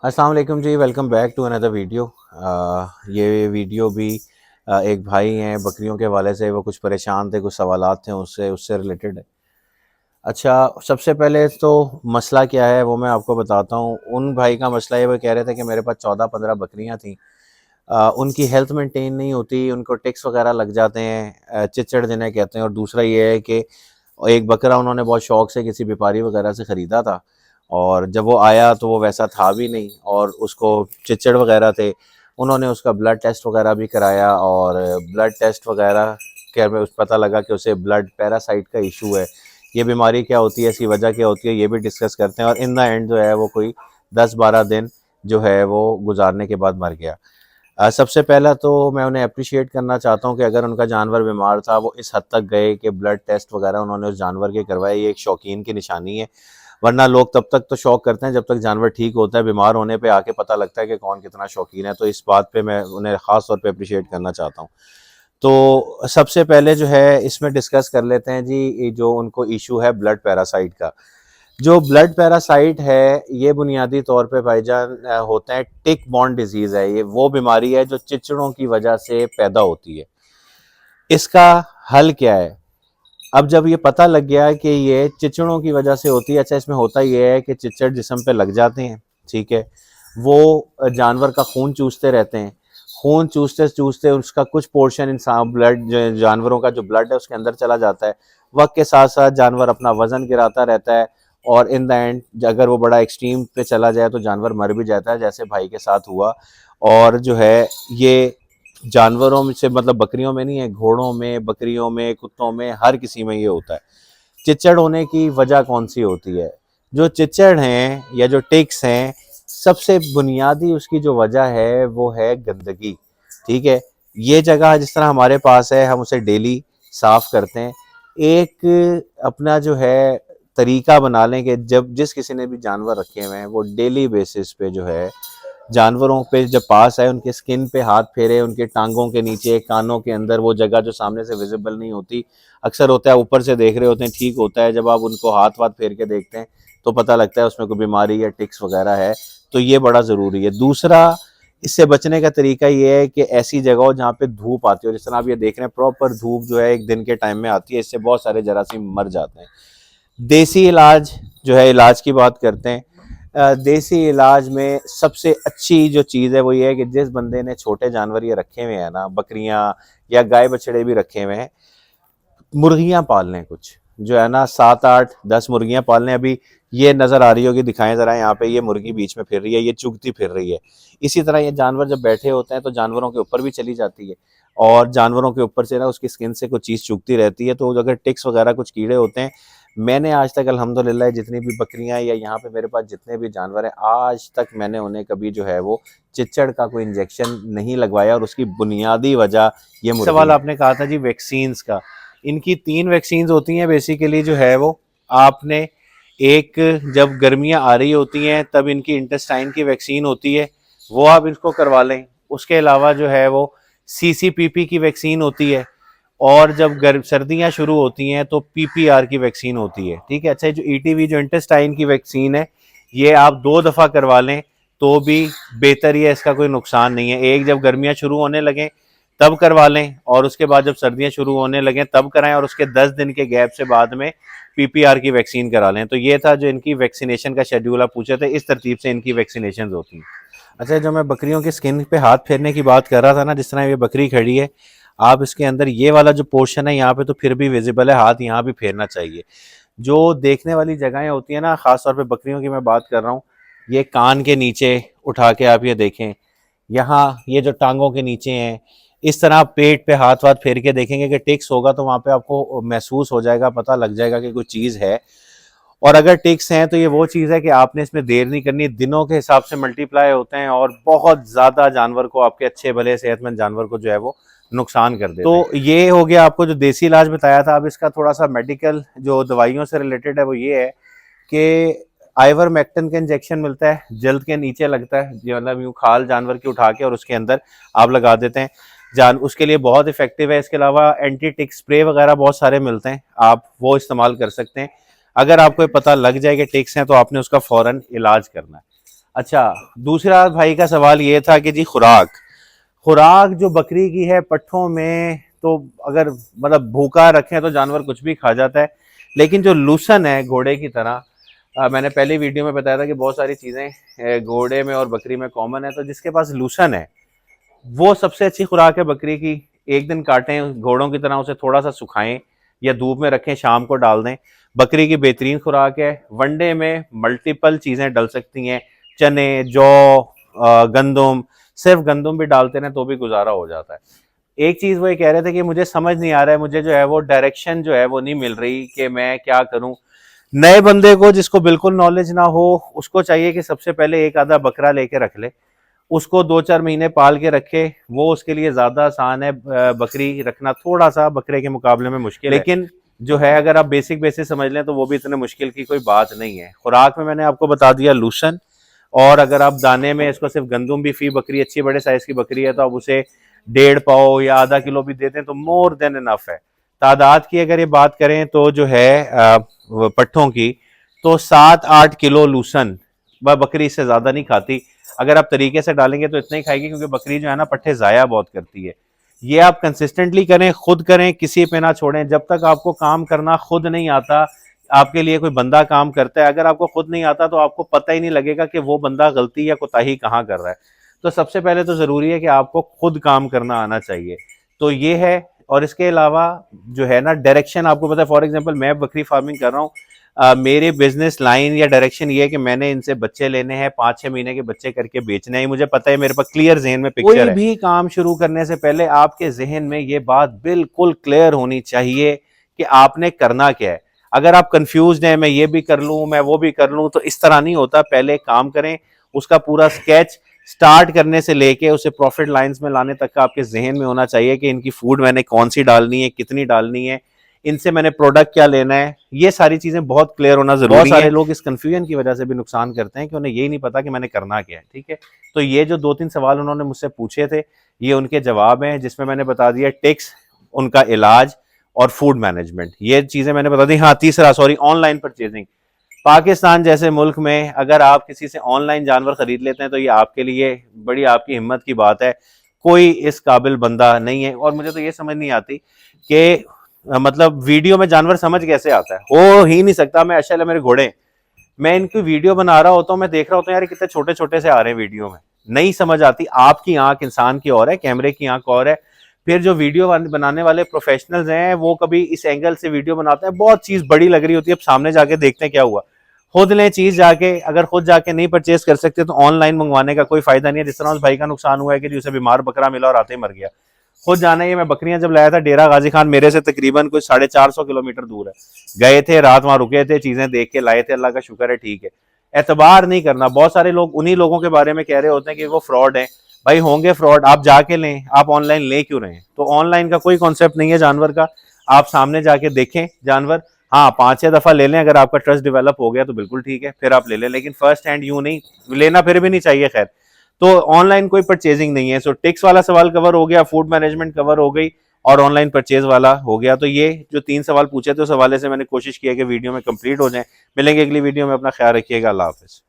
अस्सलाम वालेकुम जी, welcome back to another video. ये वीडियो भी एक भाई हैं बकरियों के हवाले से, वो कुछ परेशान थे, कुछ सवालात थे उससे उससे रिलेटेड है। अच्छा, सबसे पहले तो मसला क्या है वो मैं आपको बताता हूँ। उन भाई का मसला ये, वो कह रहे थे कि मेरे पास 14-15 बकरियाँ थी। उनकी हेल्थ मेंटेन नहीं होती, उनको टिक्स वगैरह लग जाते हैं, चिचड़ जिन्हें कहते हैं। और दूसरा ये है कि एक बकरा उन्होंने बहुत शौक से किसी व्यापारी वगैरह से ख़रीदा था, और जब वो आया तो वो वैसा था भी नहीं, और उसको चिचड़ वगैरह थे। उन्होंने उसका ब्लड टेस्ट वगैरह भी कराया, और ब्लड टेस्ट वगैरह के में उस पता लगा कि उसे ब्लड पैरासाइट का इशू है। ये बीमारी क्या होती है, इसकी वजह क्या होती है, ये भी डिस्कस करते हैं। और इन द एंड जो है वो कोई 10-12 दिन जो है वो गुजारने के बाद मर गया। सबसे पहला तो मैं उन्हें अप्रिशिएट करना चाहता हूँ कि अगर उनका जानवर बीमार था, वो इस हद तक गए कि ब्लड टेस्ट वगैरह उन्होंने उस जानवर के करवाए। ये एक शौकीन की निशानी है। वरना लोग तब तक तो शौक करते हैं जब तक जानवर ठीक होता है, बीमार होने पे आके पता लगता है कि कौन कितना शौकीन है। तो इस बात पे मैं उन्हें ख़ास तौर पे अप्रिशिएट करना चाहता हूँ। तो सबसे पहले जो है इसमें डिस्कस कर लेते हैं जी, ये जो उनको इशू है ब्लड पैरासाइट का। जो ब्लड पैरासाइट है, ये बुनियादी तौर पे भाईजान होता है टिक बॉर्न डिजीज़ है। ये वो बीमारी है जो चिचड़ों की वजह से पैदा होती है। इसका हल क्या है? अब जब ये पता लग गया कि ये चिचड़ों की वजह से होती है, अच्छा इसमें होता ये है कि चिचड़ जिस्म पे लग जाते हैं, ठीक है? वो जानवर का खून चूसते रहते हैं। खून चूसते-चूसते उसका कुछ पोर्शन इंसान ब्लड जो जानवरों का जो ब्लड है उसके अंदर चला जाता है। वक़्त के साथ-साथ जानवर अपना वज़न गिराता रहता है, और इन द एंड अगर वो बड़ा एक्सट्रीम पे चला जाए तो जानवर मर भी जाता है, जैसे भाई के साथ हुआ। और जो है ये जानवरों में से, मतलब बकरियों में नहीं है, घोड़ों में, बकरियों में, कुत्तों में, हर किसी में ये होता है। चिच्चड़ होने की वजह कौन सी होती है? जो चिच्चड़ हैं या जो टिक्स हैं, सबसे बुनियादी उसकी जो वजह है वो है गंदगी। ठीक है? ये जगह जिस तरह हमारे पास है, हम उसे डेली साफ करते हैं। एक अपना जो है तरीका बना लें कि जब जिस किसी ने भी जानवर रखे हुए हैं, वो डेली बेसिस पे जो है जानवरों पे जब पास आए, उनके स्किन पे हाथ फेरे, उनके टांगों के नीचे, कानों के अंदर, वो जगह जो सामने से विजिबल नहीं होती। अक्सर होता है ऊपर से देख रहे होते हैं, ठीक होता है, जब आप उनको हाथ वाथ फेर के देखते हैं तो पता लगता है उसमें कोई बीमारी या टिक्स वगैरह है। तो ये बड़ा ज़रूरी है। दूसरा, इससे बचने का तरीका ये है कि ऐसी जगह हो जहाँ पे धूप आती हो, जिस तरह आप ये देख रहे हैं, प्रॉपर धूप जो है एक दिन के टाइम में आती है, इससे बहुत सारे जरासीम मर जाते हैं। देसी इलाज जो है, इलाज की बात करते हैं। देसी इलाज में सबसे अच्छी जो चीज़ है वो ये है कि जिस बंदे ने छोटे जानवर ये रखे हुए हैं ना, बकरियां या गाय बछड़े भी रखे हुए हैं, मुर्गियां पाल लें कुछ, जो है ना 7-8-10 मुर्गियां पाल लें। अभी ये नज़र आ रही होगी, दिखाएं ज़रा, यहाँ पे ये मुर्गी बीच में फिर रही है, ये चुगती फिर रही है। इसी तरह ये जानवर जब बैठे होते हैं तो जानवरों के ऊपर भी चली जाती है, और जानवरों के ऊपर से ना उसकी स्किन से कुछ चीज़ चुगती रहती है। तो अगर टिक्स वगैरह कुछ कीड़े होते हैं, मैंने आज तक अल्हम्दुलिल्लाह जितनी भी बकरियां या यहाँ पे मेरे पास जितने भी जानवर हैं, आज तक मैंने उन्हें कभी जो है वो चिच्चड़ का कोई इंजेक्शन नहीं लगवाया। और उसकी बुनियादी वजह ये मुर्गी सवाल आपने कहा था जी वैक्सीन्स का। इनकी 3 वैक्सीन्स होती हैं बेसिकली जो है वो। आपने एक, जब गर्मियाँ आ रही होती हैं तब इनकी इंटेस्टाइन की वैक्सीन होती है, वो आप इसको करवा लें। उसके अलावा जो है वो सीसीपीपी की वैक्सीन होती है, और जब सर्दियाँ शुरू होती हैं तो पीपीआर की वैक्सीन होती है। ठीक है? अच्छा, जो ईटीवी जो इंटेस्टाइन की वैक्सीन है, ये आप 2 दफ़ा करवा लें तो भी बेहतर ही है, इसका कोई नुकसान नहीं है। एक जब गर्मियाँ शुरू होने लगें तब करवा लें, और उसके बाद जब सर्दियाँ शुरू होने लगें तब कराएं, और उसके 10 दिन के गैप से बाद में पीपीआर की वैक्सीन करा लें। तो ये था जो इनकी वैक्सीनेशन का शेड्यूल आप पूछे थे, इस तरतीब से इनकी वैक्सीनेशन होती हैं। अच्छा, जो मैं बकरियों की स्किन पे हाथ फेरने की बात कर रहा था ना, जिस तरह ये बकरी खड़ी है, आप इसके अंदर ये वाला जो पोर्शन है यहाँ पे तो फिर भी विजिबल है, हाथ यहाँ भी फेरना चाहिए। जो देखने वाली जगहें होती है ना, खासतौर पे बकरियों की मैं बात कर रहा हूँ, ये कान के नीचे उठा के आप ये देखें, यहाँ ये जो टांगों के नीचे हैं, इस तरह आप पेट पे हाथ वाथ फेर के देखेंगे कि टिक्स होगा तो वहाँ पे आपको महसूस हो जाएगा, पता लग जाएगा कि कोई चीज़ है। और अगर टिक्स हैं तो ये वो चीज़ है कि आपने इसमें देर नहीं करनी, दिनों के हिसाब से मल्टीप्लाई होते हैं, और बहुत ज़्यादा जानवर को, आपके अच्छे भले सेहतमंद जानवर को जो है वो नुकसान कर देते हैं। तो ये हो गया आपको जो देसी इलाज बताया था। अब इसका थोड़ा सा मेडिकल जो दवाइयों से रिलेटेड है वो ये है कि आइवरमेक्टिन का इंजेक्शन मिलता है, जल्द के नीचे लगता है, मतलब यूँ खाल जानवर की उठा के और उसके अंदर आप लगा देते हैं, जान उसके लिए बहुत इफेक्टिव है। इसके अलावा एंटी टिक स्प्रे वगैरह बहुत सारे मिलते हैं, आप वो इस्तेमाल कर सकते हैं। अगर आपको पता लग जाए कि टिक्स हैं तो आपने उसका फ़ौरन इलाज करना है। अच्छा, दूसरा भाई का सवाल ये था कि जी खुराक, खुराक जो बकरी की है पट्ठों में, तो अगर मतलब भूखा रखें तो जानवर कुछ भी खा जाता है, लेकिन जो लूसन है घोड़े की तरह, मैंने पहली वीडियो में बताया था कि बहुत सारी चीज़ें घोड़े में और बकरी में कॉमन है, तो जिसके पास लूसन है वो सबसे अच्छी खुराक है बकरी की। एक दिन काटें घोड़ों की तरह, उसे थोड़ा सा सुखाएं या धूप में रखें, शाम को डाल दें। बकरी की बेहतरीन खुराक है। वनडे में मल्टीपल चीज़ें डल सकती हैं, चने, जौ, गंदम, सिर्फ गंदम भी डालते हैं तो भी गुजारा हो जाता है। एक चीज़ वो ये कह रहे थे कि मुझे समझ नहीं आ रहा है, मुझे जो है वो डायरेक्शन जो है वो नहीं मिल रही कि मैं क्या करूं। नए बंदे को, जिसको बिल्कुल नॉलेज ना हो, उसको चाहिए कि सबसे पहले एक आधा बकरा लेके रख ले, उसको 2-4 महीने पाल के रखे, वो उसके लिए ज्यादा आसान है। बकरी रखना थोड़ा सा बकरे के मुकाबले में मुश्किल है, लेकिन जो है अगर आप बेसिक बेसिक समझ लें तो वो भी इतने मुश्किल की कोई बात नहीं है। खुराक में मैंने आपको बता दिया लूसन, और अगर आप दाने में इसको सिर्फ गंदम भी, फी बकरी अच्छी बड़े साइज की बकरी है तो आप उसे 1.5 पाव या आधा किलो भी देते हैं तो मोर देन इनफ है। तादाद की अगर ये बात करें तो जो है पट्ठों की, तो 7-8 किलो लूसन, वह बकरी इससे ज्यादा नहीं खाती। अगर आप तरीके से डालेंगे तो इतना ही खाएगी, क्योंकि बकरी जो है ना पट्ठे जाया बहुत करती है। ये आप कंसिस्टेंटली करें, खुद करें, किसी पे ना छोड़ें। जब तक आपको काम करना खुद नहीं आता, आपके लिए कोई बंदा काम करता है, अगर आपको खुद नहीं आता तो आपको पता ही नहीं लगेगा कि वो बंदा गलती या कोताही कहाँ कर रहा है। तो सबसे पहले तो जरूरी है कि आपको खुद काम करना आना चाहिए। तो ये है। और इसके अलावा जो है ना डायरेक्शन आपको पता है, फॉर एग्जांपल मैं बकरी फार्मिंग कर रहा हूँ, मेरे बिजनेस लाइन या डायरेक्शन ये है कि मैंने इनसे बच्चे लेने हैं, 5-6 महीने के बच्चे करके बेचने हैं। मुझे पता है, मेरे पास क्लियर जहन में पिक्चर है। कोई भी काम शुरू करने से पहले आपके जहन में ये बात बिल्कुल क्लियर होनी चाहिए कि आपने करना क्या है। अगर आप कंफ्यूज हैं, मैं ये भी कर लूं, मैं वो भी कर लूं, तो इस तरह नहीं होता। पहले काम करें, उसका पूरा स्केच स्टार्ट करने से लेके उसे प्रॉफिट लाइंस में लाने तक का आपके जहन में होना चाहिए कि इनकी फूड मैंने कौन सी डालनी है, कितनी डालनी है, इनसे मैंने प्रोडक्ट क्या लेना है। ये सारी चीजें बहुत क्लियर होना जरूरी है। बहुत सारे लोग इस कंफ्यूजन की वजह से भी नुकसान करते हैं कि उन्हें यही नहीं पता कि मैंने करना क्या है। ठीक है, तो ये जो 2-3 सवाल उन्होंने मुझसे पूछे थे, ये उनके जवाब हैं, जिसमें मैंने बता दिया टिक्स, उनका इलाज और फूड मैनेजमेंट, ये चीजें मैंने बता दी। हाँ, तीसरा, सॉरी, ऑनलाइन परचेजिंग। पाकिस्तान जैसे मुल्क में अगर आप किसी से ऑनलाइन जानवर खरीद लेते हैं तो ये आपके लिए बड़ी आपकी हिम्मत की बात है। कोई इस काबिल बंदा नहीं है। और मुझे तो ये समझ नहीं आती कि मतलब वीडियो में जानवर समझ कैसे आता है, हो ही नहीं सकता। मैं अशल है मेरे घोड़े, मैं इनकी वीडियो बना रहा होता हूँ, मैं देख रहा होता हूँ यार कितने छोटे छोटे से आ रहे हैं वीडियो में, नहीं समझ आती। आपकी आंख इंसान की और है, कैमरे की आंख और है। फिर जो वीडियो बनाने वाले प्रोफेशनल्स हैं वो कभी इस एंगल से वीडियो बनाते हैं, बहुत चीज बड़ी लग रही होती है, अब सामने जाके देखते हैं क्या हुआ। खुद लें चीज जाके, अगर खुद जाके नहीं परचेज कर सकते तो ऑनलाइन मंगवाने का कोई फायदा नहीं है। जिस तरह उस भाई का नुकसान हुआ है कि उसे बीमार बकरा मिला और आते ही मर गया। खुद जाना है। मैं बकरियां जब लाया था डेरा गाजी खान, मेरे से तकरीबन कुछ 450 किलोमीटर दूर है, गए थे, रात वहां रुके थे, चीजें देख के लाए थे, अल्लाह का शुक्र है ठीक है। एतबार नहीं करना। बहुत सारे लोग उन्हीं लोगों के बारे में कह रहे होते हैं कि वो फ्रॉड है। भाई होंगे फ्रॉड, आप जाके लें, आप ऑनलाइन ले क्यों रहे हैं। तो ऑनलाइन का कोई कॉन्सेप्ट नहीं है जानवर का, आप सामने जाके देखें जानवर। हाँ, 5-6 दफा ले लें, अगर आपका ट्रस्ट डेवलप हो गया तो बिल्कुल ठीक है, फिर आप ले लें, लेकिन फर्स्ट हैंड यूं नहीं लेना, फिर भी नहीं चाहिए। खैर, तो ऑनलाइन कोई परचेजिंग नहीं है। सो टिक्स वाला सवाल कवर हो गया, फूड मैनेजमेंट कवर हो गई, और ऑनलाइन परचेज वाला हो गया। तो ये जो 3 सवाल पूछे थे उस हवाले से मैंने कोशिश की है कि वीडियो में कंप्लीट हो जाए। मिलेंगे अगली वीडियो में, अपना ख्याल रखिएगा, अल्लाह हाफिज।